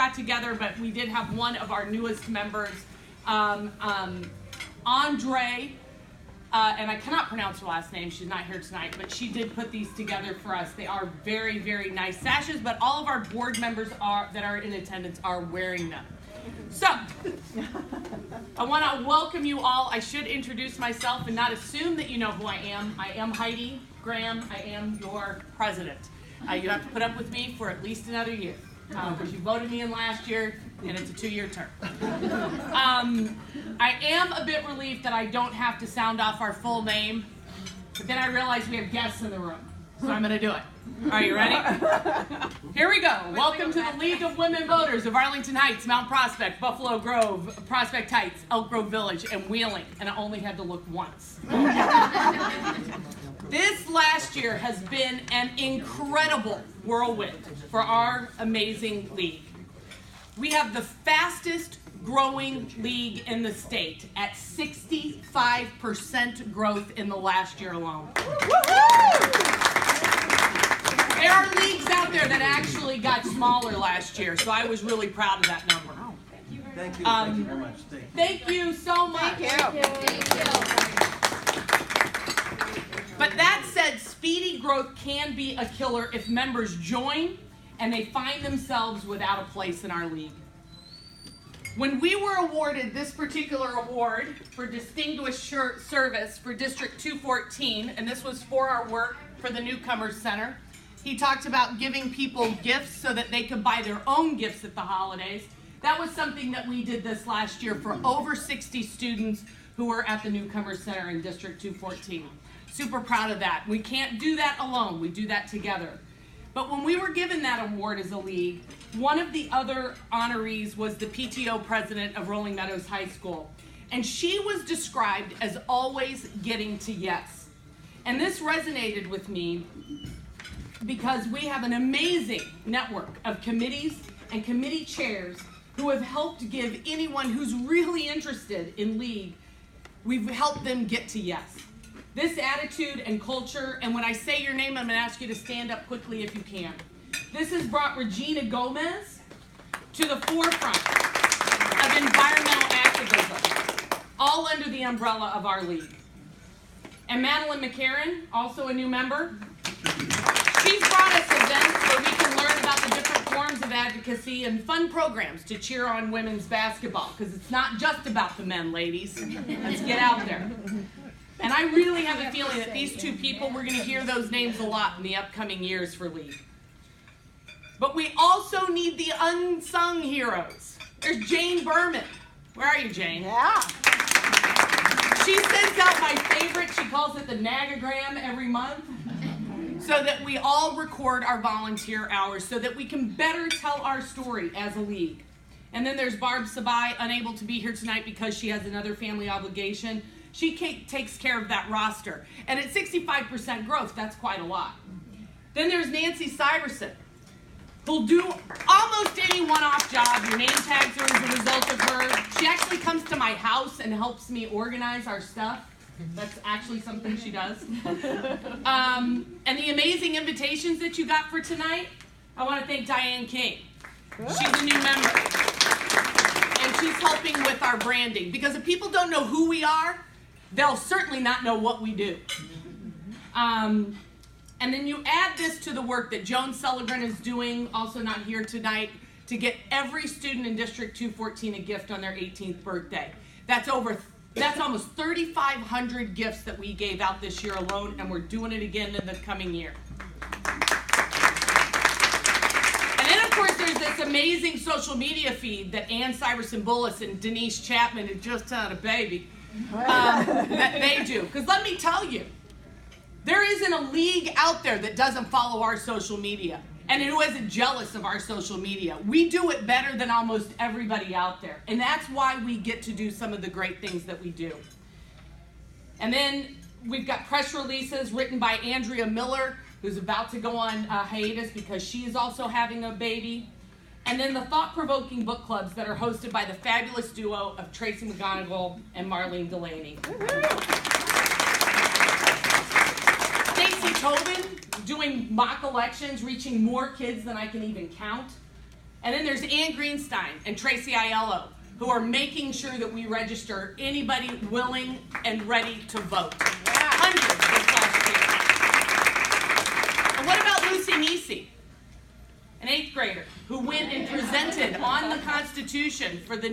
got together, but we did have one of our newest members, Andre, and I cannot pronounce her last name, she's not here tonight, but she did put these together for us. They are very, very nice sashes, but all of our board members that are in attendance are wearing them. So, I want to welcome you all. I should introduce myself and not assume that you know who I am. I am Heidi Graham. I am your president. You have to put up with me for at least another year, because you voted me in last year, and it's a 2-year term. I am a bit relieved that I don't have to sound off our full name, but then I realize we have guests in the room, so I'm going to do it. Are you ready? Here we go. Welcome to the League of Women Voters of Arlington Heights, Mount Prospect, Buffalo Grove, Prospect Heights, Elk Grove Village, and Wheeling, and I only had to look once. This last year has been an incredible whirlwind for our amazing league. We have the fastest growing league in the state at 65% growth in the last year alone. There are leagues out there that actually got smaller last year, so I was really proud of that number. Thank you. Thank you very much. Thank you so much. Thank you. But that said, speedy growth can be a killer if members join and they find themselves without a place in our league. When we were awarded this particular award for Distinguished Service for District 214, and this was for our work for the Newcomers Center, he talked about giving people gifts so that they could buy their own gifts at the holidays. That was something that we did this last year for over 60 students who were at the Newcomers Center in District 214. Super proud of that. We can't do that alone. We do that together. But when we were given that award as a league, one of the other honorees was the PTO president of Rolling Meadows High School. And she was described as always getting to yes. And this resonated with me because we have an amazing network of committees and committee chairs who have helped give anyone who's really interested in league, we've helped them get to yes. This attitude and culture, and when I say your name, I'm going to ask you to stand up quickly if you can. This has brought Regina Gomez to the forefront of environmental activism, all under the umbrella of our league. And Madeline McCarran, also a new member, she's brought us events where we can learn about the different forms of advocacy and fun programs to cheer on women's basketball, because it's not just about the men, ladies. Let's get out there. And I really have a feeling that these two people, we're going to hear those names a lot in the upcoming years for league. But we also need the unsung heroes. There's Jane Berman. Where are you, Jane? Yeah. She sends out my favorite, she calls it the Nagagram every month, so that we all record our volunteer hours so that we can better tell our story as a league. And then there's Barb Sabai, unable to be here tonight because she has another family obligation. She takes care of that roster. And at 65% growth, that's quite a lot. Then there's Nancy Syverson, who'll do almost any one-off job. Your name tags are as a result of her. She actually comes to my house and helps me organize our stuff. That's actually something she does. And the amazing invitations that you got for tonight, I want to thank Diane King. She's a new member. And she's helping with our branding. Because if people don't know who we are, they'll certainly not know what we do. And then you add this to the work that Joan Sullivan is doing, also not here tonight, to get every student in District 214 a gift on their 18th birthday. That's almost 3,500 gifts that we gave out this year alone, and we're doing it again in the coming year. And then, of course, there's this amazing social media feed that Ann Syverson-Bullis and Denise Chapman had just had a baby, that they do. Because let me tell you, there isn't a league out there that doesn't follow our social media and who isn't jealous of our social media. We do it better than almost everybody out there. And that's why we get to do some of the great things that we do. And then we've got press releases written by Andrea Miller, who's about to go on hiatus because she is also having a baby. And then the thought-provoking book clubs that are hosted by the fabulous duo of Tracy McGonigal and Marlene Delaney. Stacey Tobin doing mock elections, reaching more kids than I can even count. And then there's Ann Greenstein and Tracy Aiello, who are making sure that we register anybody willing and ready to vote. Hundreds this last year. And what about Lucy Nisi, an 8th grader, who went and presented on the Constitution for the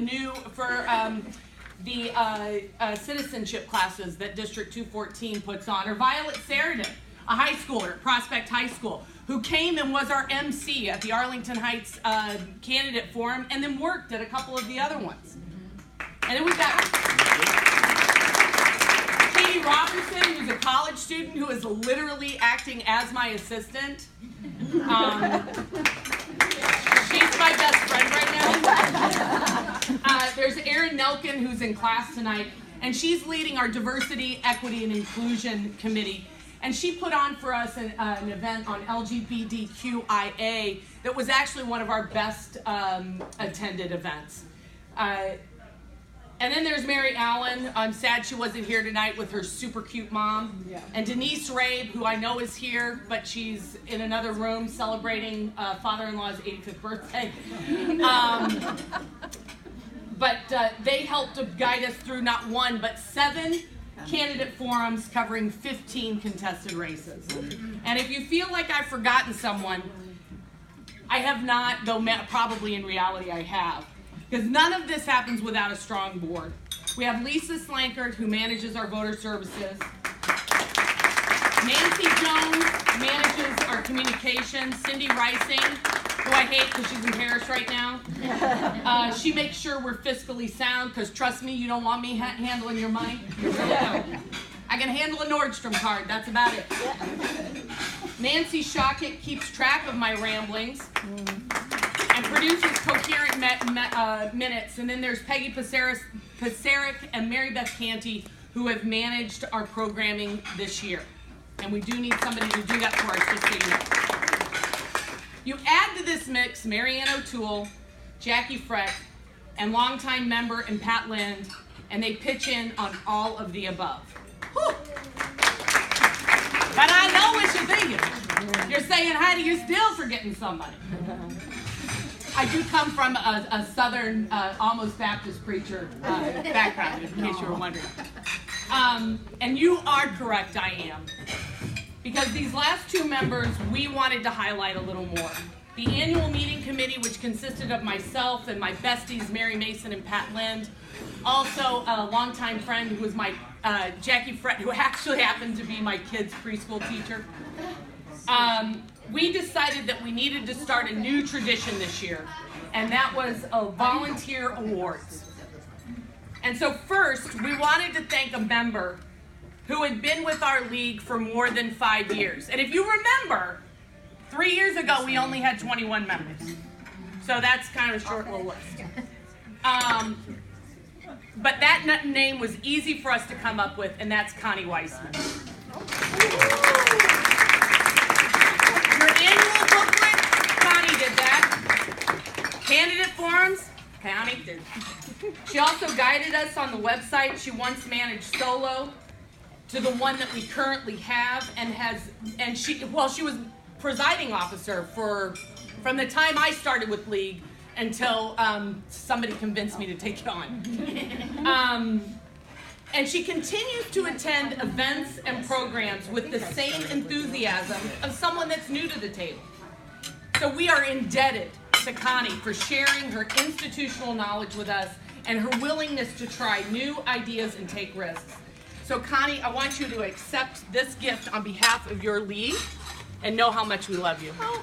citizenship classes that District 214 puts on? Or Violet Sheridan, a high schooler at Prospect High School, who came and was our MC at the Arlington Heights Candidate Forum and then worked at a couple of the other ones. And then we've got Katie Robertson, who's a college student who is literally acting as my assistant. She's my best friend right now. There's Erin Nelkin, who's in class tonight, and she's leading our Diversity, Equity, and Inclusion Committee. And she put on for us an event on LGBTQIA that was actually one of our best attended events. And then there's Mary Allen. I'm sad she wasn't here tonight with her super cute mom. Yeah. And Denise Rabe, who I know is here, but she's in another room celebrating father-in-law's 85th birthday. But they helped to guide us through not one, but 7 candidate forums covering 15 contested races. And if you feel like I've forgotten someone, I have not, though probably in reality I have. Because none of this happens without a strong board. We have Lisa Slankard, who manages our voter services. Nancy Jones manages our communications. Cindy Rising, who I hate because she's in Paris right now. She makes sure we're fiscally sound, because trust me, you don't want me handling your money. You really don't. I can handle a Nordstrom card, that's about it. Nancy Shockett keeps track of my ramblings and produces coherent minutes. And then there's Peggy Pasaric and Mary Beth Canty, who have managed our programming this year. And we do need somebody to do that for us, just so you know. You add to this mix Marianne O'Toole, Jackie Freck, and longtime member and Pat Lind, and they pitch in on all of the above. Whew. But I know what you're thinking. You're saying, Heidi, you're still forgetting somebody. I do come from a Southern, almost Baptist preacher background, in case you were wondering. And you are correct, I am. Because these last 2 members, we wanted to highlight a little more. The annual meeting committee, which consisted of myself and my besties, Mary Mason and Pat Lind. Also, a longtime friend who was my Jackie Fred, who actually happened to be my kid's preschool teacher. We decided that we needed to start a new tradition this year, and that was volunteer awards. And so first, we wanted to thank a member who had been with our league for more than 5 years. And if you remember, 3 years ago, we only had 21 members. So that's kind of a short little list. But that name was easy for us to come up with, and that's Connie Weissman. Your annual booklet, Connie did that. Candidate forums, Connie did. She also guided us on the website. She once managed Solo to the one that we currently have, and she was presiding officer from the time I started with League until somebody convinced me to take it on. And she continues to attend events and programs with the same enthusiasm of someone that's new to the table. So we are indebted to Connie for sharing her institutional knowledge with us and her willingness to try new ideas and take risks. So Connie, I want you to accept this gift on behalf of your league and know how much we love you. Oh,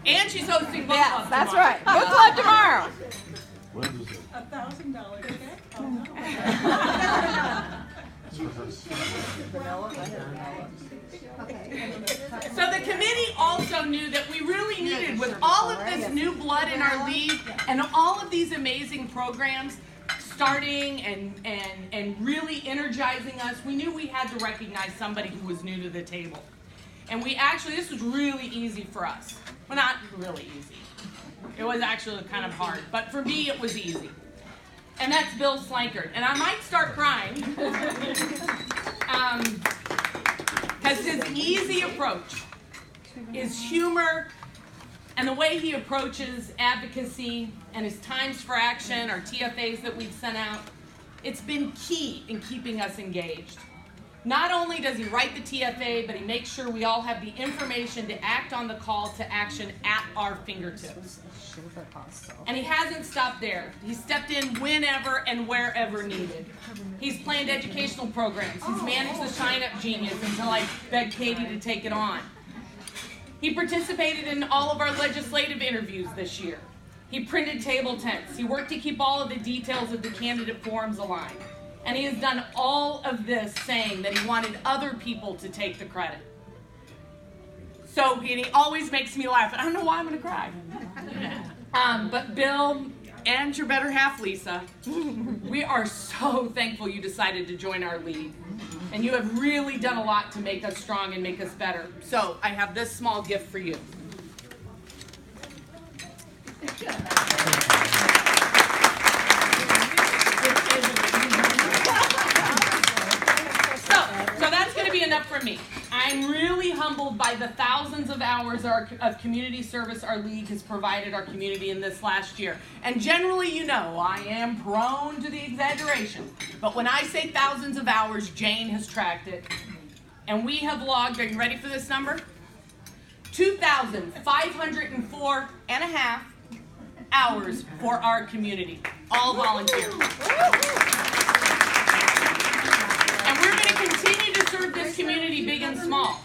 and she's hosting book yes, club that's tomorrow. right. Book club tomorrow. $1,000 check. So the committee also knew that we really needed, with all of this new blood in our league and all of these amazing programs starting and really energizing us, we knew we had to recognize somebody who was new to the table. And this was really easy for us. Well, not really easy. It was actually kind of hard, but for me it was easy. And that's Bill Slankard. And I might start crying. Because his easy approach, his humor, and the way he approaches advocacy and his times for action, our TFAs that we've sent out, it's been key in keeping us engaged. Not only does he write the TFA, but he makes sure we all have the information to act on the call to action at our fingertips. And he hasn't stopped there. He stepped in whenever and wherever needed. He's planned educational programs. He's managed the Shine Up Genius until I begged Katie to take it on. He participated in all of our legislative interviews this year. He printed table tents. He worked to keep all of the details of the candidate forums aligned. And he has done all of this saying that he wanted other people to take the credit. So, and he always makes me laugh. I don't know why I'm going to cry. But Bill and your better half, Lisa, we are so thankful you decided to join our league. And you have really done a lot to make us strong and make us better. So I have this small gift for you. So that's going to be enough from me. I'm really humbled by the thousands of hours of community service our league has provided our community in this last year. And generally, you know, I am prone to the exaggeration. But when I say thousands of hours, Jane has tracked it. And we have logged, are you ready for this number? 2,504 and a half hours for our community, all volunteer. And we're going to continue to serve this community big and small.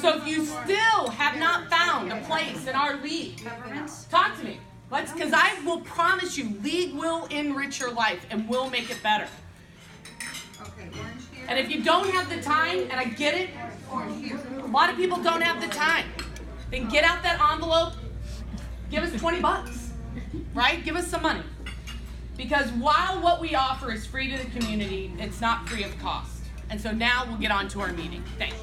So if you still have not found a place in our league, talk to me. Because I will promise you, league will enrich your life and will make it better. And if you don't have the time, and I get it, a lot of people don't have the time, then get out that envelope, give us 20 bucks, right? Give us some money. Because while what we offer is free to the community, it's not free of cost. And so now we'll get on to our meeting. Thanks.